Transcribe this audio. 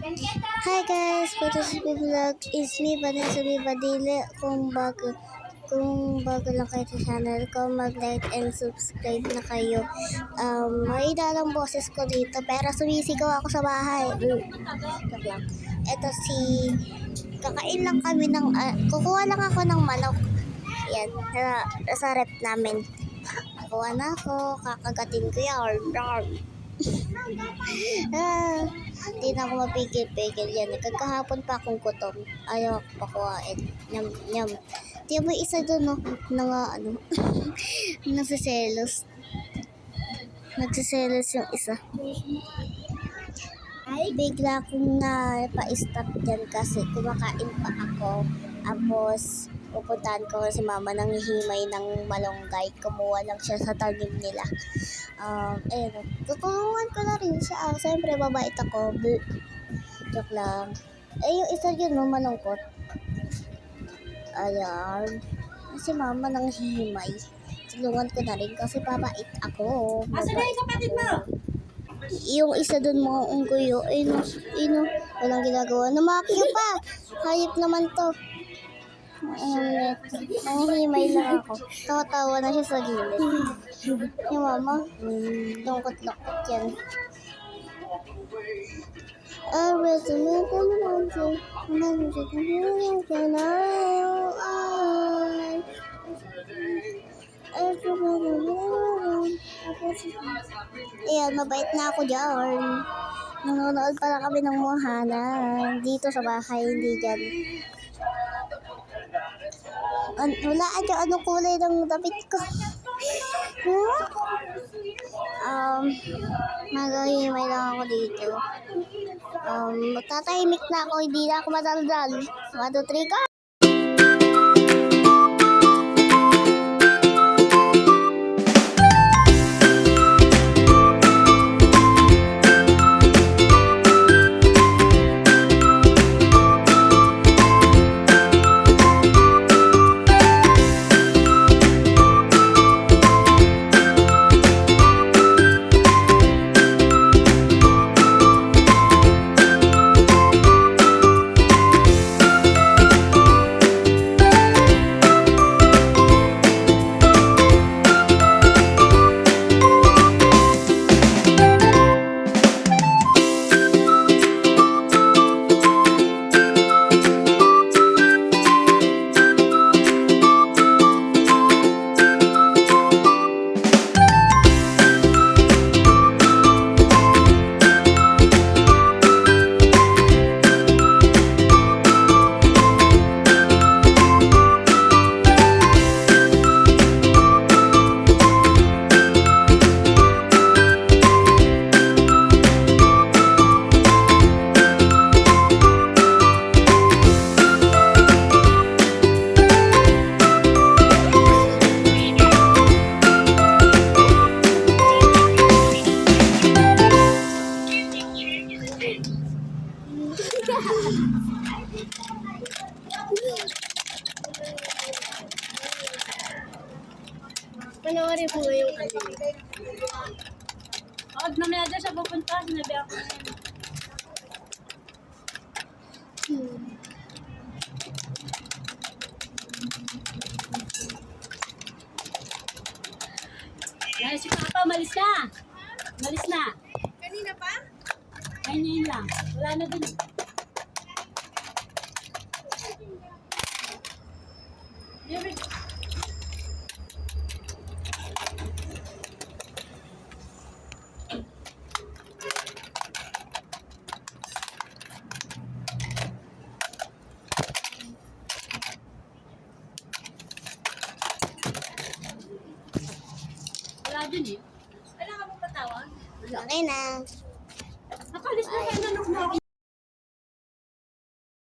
Hi guys, for this vlog is me, Vanessa Badile. Kung bago lang kayo sa channel ko, mag-like and subscribe na kayo. May dalang boses ko dito, pero sumisigaw ako sa bahay. Joke lang. Ito kakain lang kami kukuha lang ako ng manok. Yan, sa rep namin. Kukuha na ako, kakagatin ko yan. Hindi na ako mapigil-pigil yan. Kagkahapon pa akong gutom. Ayaw ako pakuhain. Nyam. Di ba isa doon, no? Nagsiselos. Nagsiselos yung isa. Bigla akong pa-stop dyan kasi kumakain pa ako. Tapos, pupuntahan ko si mama nang hihimay ng malunggay. Kumuha lang siya sa tanim nila. Ayun. Tutulungan ko na rin siya. Siyempre, mabait ako. Joke lang. Yung isa yun, no, malungkot. Ayan. Si mama nang hihimay. Tulungan ko na rin kasi mabait ako. Asan na yung kapatid mo? Yung isa dun mga unggoyo, walang ginagawa. Namakyo pa! Hayop naman to. Nanghihimay lang ako. Tawa-tawa na siya sa gilid. Yung mama, lungkot-lungkot yan. Ayan, mabait na ako dyan. Nanonood pala kami ng Mohana. Dito sa bahay, hindi dyan. Hulaan yung anong kulay ng damit ko. Maghihimay lang ako dito. Tatahimik na ako, hindi na ako madaldal. 1, 2, 3, go! Panoorin po ngayong kanina. Huwag mamaya dyan siya pupunta. Sinabi ako na yan. Si Papa, malis na. Malis na. Kanina pa? Ay, ngayon lang. Wala na dun. Wala dun eh. Wala ka mong patawag? Okay na. Nakalis na kayo, nanok na ako.